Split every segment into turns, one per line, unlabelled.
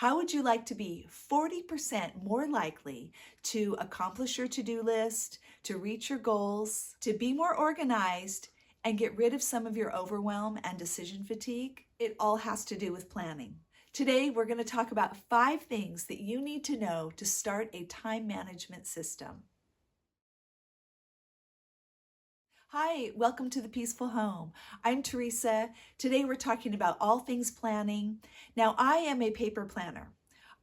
How would you like to be 40% more likely to accomplish your to-do list, to reach your goals, to be more organized, and get rid of some of your overwhelm and decision fatigue? It all has to do with planning. Today, we're going to talk about 5 things that you need to know to start a time management system. Hi, welcome to the Peaceful Home. I'm Teresa. Today we're talking about all things planning. Now, I am a paper planner.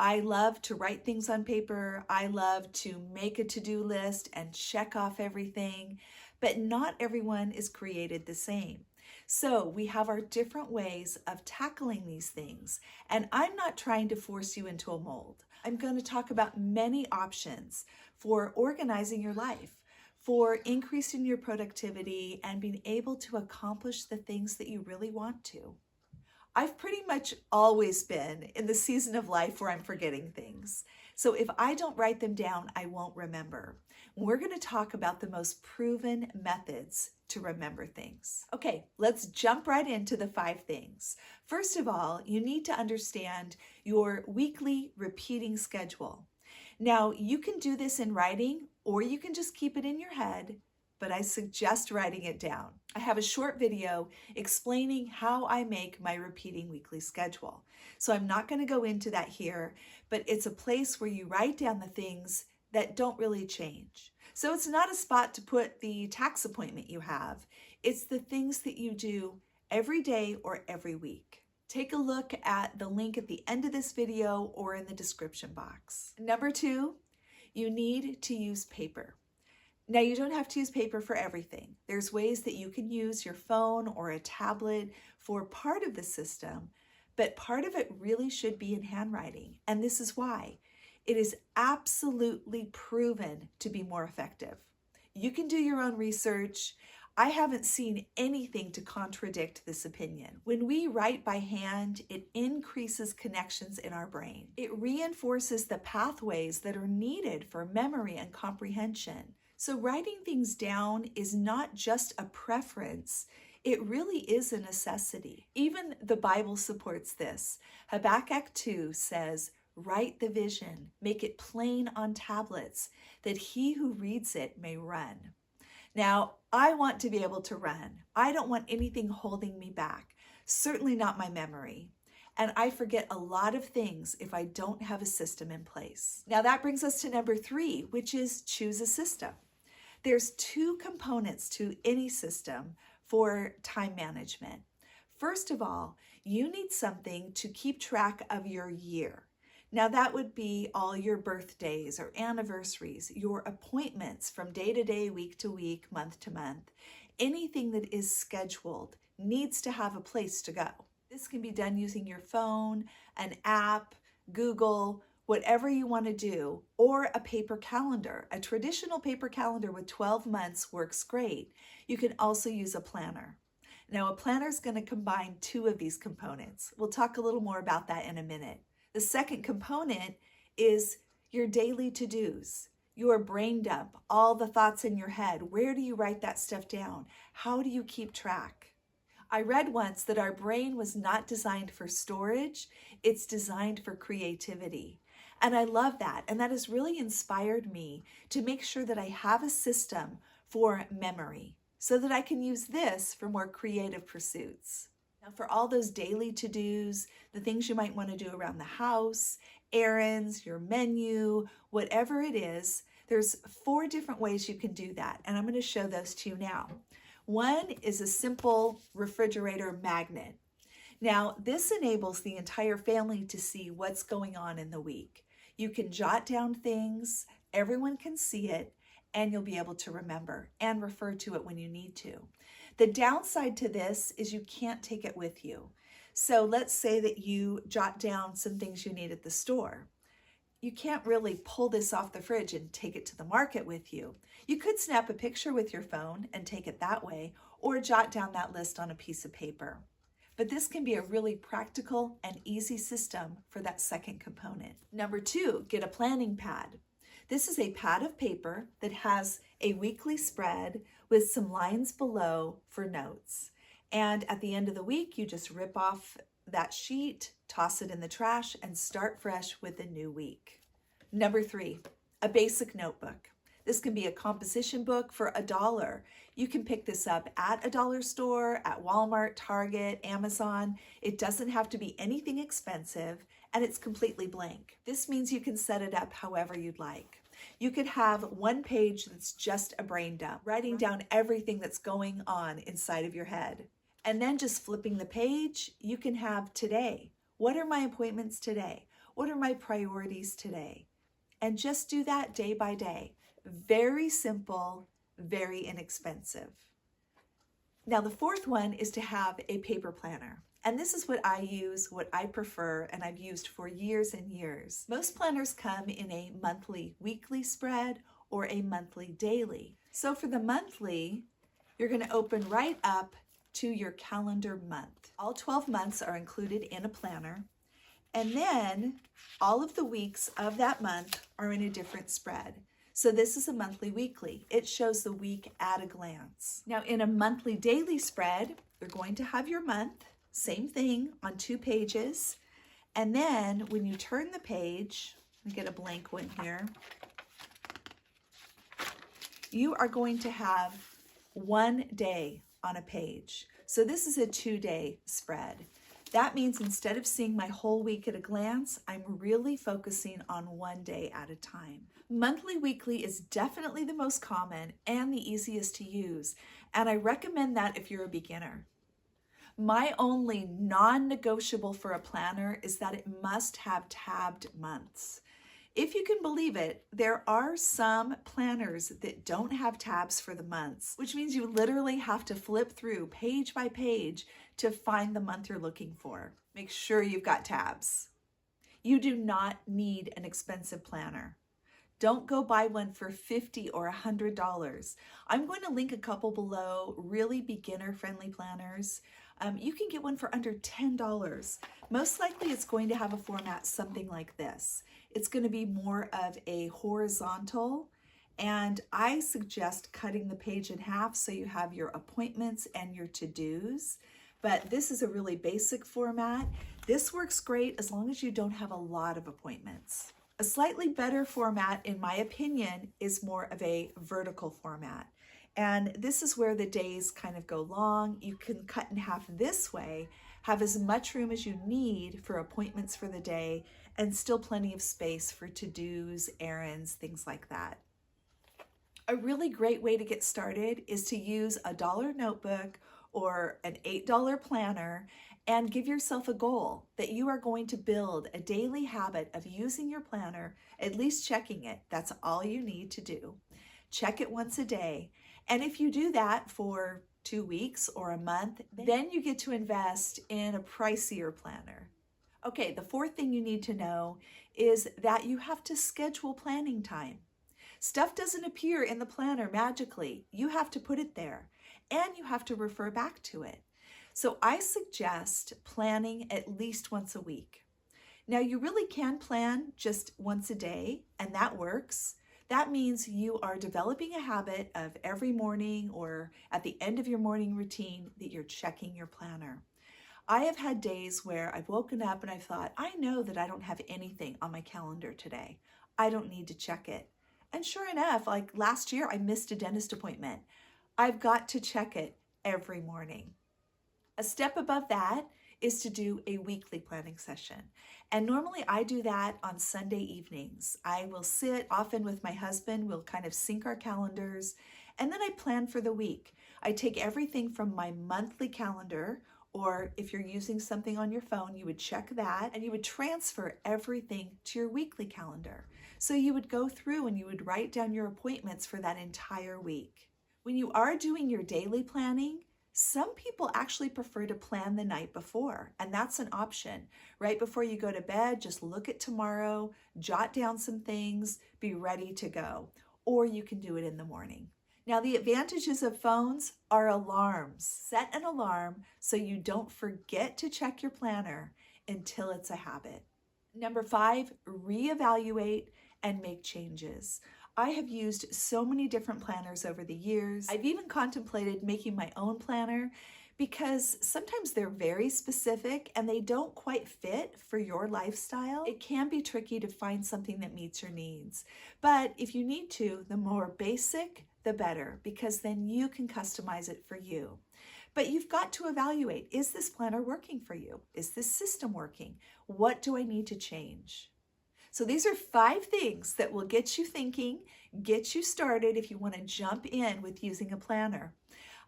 I love to write things on paper. I love to make a to-do list and check off everything, but not everyone is created the same. So we have our different ways of tackling these things, and I'm not trying to force you into a mold. I'm going to talk about many options for organizing your life, for increasing your productivity and being able to accomplish the things that you really want to. I've pretty much always been in the season of life where I'm forgetting things. So if I don't write them down, I won't remember. We're going to talk about the most proven methods to remember things. Okay, let's jump right into the 5 things. First of all, you need to understand your weekly repeating schedule. Now, you can do this in writing, or you can just keep it in your head, but I suggest writing it down. I have a short video explaining how I make my repeating weekly schedule. So I'm not going to go into that here, but it's a place where you write down the things that don't really change. So it's not a spot to put the tax appointment you have. It's the things that you do every day or every week. Take a look at the link at the end of this video or in the description box. Number 2, you need to use paper. Now, you don't have to use paper for everything. There's ways that you can use your phone or a tablet for part of the system, but part of it really should be in handwriting. And this is why. It is absolutely proven to be more effective. You can do your own research. I haven't seen anything to contradict this opinion. When we write by hand, it increases connections in our brain. It reinforces the pathways that are needed for memory and comprehension. So writing things down is not just a preference, it really is a necessity. Even the Bible supports this. Habakkuk 2 says, "Write the vision, make it plain on tablets, that he who reads it may run." Now, I want to be able to run. I don't want anything holding me back, certainly not my memory. And I forget a lot of things if I don't have a system in place. Now that brings us to number 3, which is choose a system. There's 2 components to any system for time management. First of all, you need something to keep track of your year. Now that would be all your birthdays or anniversaries, your appointments from day to day, week to week, month to month. Anything that is scheduled needs to have a place to go. This can be done using your phone, an app, Google, whatever you want to do, or a paper calendar. A traditional paper calendar with 12 months works great. You can also use a planner. Now, a planner is going to combine 2 of these components. We'll talk a little more about that in a minute. The second component is your daily to-dos, your brain dump, all the thoughts in your head. Where do you write that stuff down? How do you keep track? I read once that our brain was not designed for storage, it's designed for creativity. And I love that. And that has really inspired me to make sure that I have a system for memory so that I can use this for more creative pursuits. Now, for all those daily to-dos, the things you might want to do around the house, errands, your menu, whatever it is, there's 4 different ways you can do that. And I'm going to show those to you now. One is a simple refrigerator magnet. Now, this enables the entire family to see what's going on in the week. You can jot down things, everyone can see it, and you'll be able to remember and refer to it when you need to. The downside to this is you can't take it with you. So let's say that you jot down some things you need at the store. You can't really pull this off the fridge and take it to the market with you. You could snap a picture with your phone and take it that way, or jot down that list on a piece of paper. But this can be a really practical and easy system for that second component. Number 2, get a planning pad. This is a pad of paper that has a weekly spread with some lines below for notes. And at the end of the week, you just rip off that sheet, toss it in the trash, and start fresh with a new week. Number 3, a basic notebook. This can be a composition book for $1. You can pick this up at a dollar store, at Walmart, Target, Amazon. It doesn't have to be anything expensive, and it's completely blank. This means you can set it up however you'd like. You could have one page that's just a brain dump, writing down everything that's going on inside of your head. And then just flipping the page, you can have today. What are my appointments today? What are my priorities today? And just do that day by day. Very simple, very inexpensive. Now, the 4th one is to have a paper planner. And this is what I use, what I prefer, and I've used for years and years. Most planners come in a monthly, weekly spread or a monthly, daily. So for the monthly, you're going to open right up to your calendar month. All 12 months are included in a planner. And then all of the weeks of that month are in a different spread. So this is a monthly weekly. It shows the week at a glance. Now in a monthly daily spread, you're going to have your month, same thing on 2 pages. And then when you turn the page, let me get a blank one here, you are going to have 1 day on a page. So this is a 2-day spread. That means instead of seeing my whole week at a glance, I'm really focusing on 1 day at a time. Monthly weekly is definitely the most common and the easiest to use, and I recommend that if you're a beginner. My only non-negotiable for a planner is that it must have tabbed months. If you can believe it, there are some planners that don't have tabs for the months, which means you literally have to flip through page by page to find the month you're looking for. Make sure you've got tabs. You do not need an expensive planner. Don't go buy one for $50 or $100. I'm going to link a couple below, really beginner-friendly planners. You can get one for under $10. Most likely it's going to have a format something like this. It's going to be more of a horizontal, and I suggest cutting the page in half so you have your appointments and your to-dos. But this is a really basic format. This works great as long as you don't have a lot of appointments. A slightly better format, in my opinion, is more of a vertical format. And this is where the days kind of go long. You can cut in half this way, have as much room as you need for appointments for the day, and still plenty of space for to-dos, errands, things like that. A really great way to get started is to use a $1 notebook or an $8 planner and give yourself a goal that you are going to build a daily habit of using your planner, at least checking it. That's all you need to do. Check it once a day. And if you do that for 2 weeks or a month, then you get to invest in a pricier planner. Okay, the 4th thing you need to know is that you have to schedule planning time. Stuff doesn't appear in the planner magically. You have to put it there, and you have to refer back to it. So I suggest planning at least once a week. Now you really can plan just once a day, and that works. That means you are developing a habit of every morning or at the end of your morning routine that you're checking your planner. I have had days where I've woken up and I've thought, I know that I don't have anything on my calendar today. I don't need to check it. And sure enough, like last year, I missed a dentist appointment. I've got to check it every morning. A step above that is to do a weekly planning session. And normally I do that on Sunday evenings. I will sit often with my husband, we'll kind of sync our calendars, and then I plan for the week. I take everything from my monthly calendar, or if you're using something on your phone, you would check that, and you would transfer everything to your weekly calendar. So you would go through and you would write down your appointments for that entire week. When you are doing your daily planning, some people actually prefer to plan the night before, and that's an option. Right before you go to bed, just look at tomorrow, jot down some things, be ready to go. Or you can do it in the morning. Now, the advantages of phones are alarms. Set an alarm so you don't forget to check your planner until it's a habit. Number 5, reevaluate and make changes. I have used so many different planners over the years. I've even contemplated making my own planner because sometimes they're very specific and they don't quite fit for your lifestyle. It can be tricky to find something that meets your needs. But if you need to, the more basic, the better, because then you can customize it for you. But you've got to evaluate, is this planner working for you? Is this system working? What do I need to change? So these are 5 things that will get you thinking, get you started if you want to jump in with using a planner.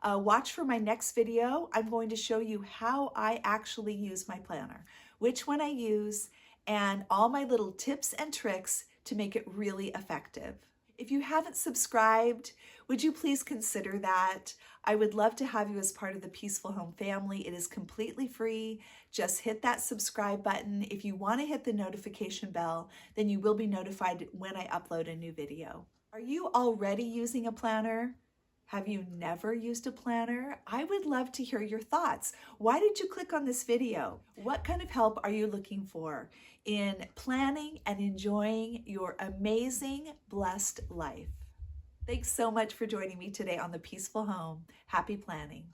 Watch for my next video. I'm going to show you how I actually use my planner, which one I use, and all my little tips and tricks to make it really effective. If you haven't subscribed, would you please consider that? I would love to have you as part of the Peaceful Home family. It is completely free. Just hit that subscribe button. If you want to hit the notification bell, then you will be notified when I upload a new video. Are you already using a planner? Have you never used a planner? I would love to hear your thoughts. Why did you click on this video? What kind of help are you looking for in planning and enjoying your amazing, blessed life? Thanks so much for joining me today on The Peaceful Home. Happy planning.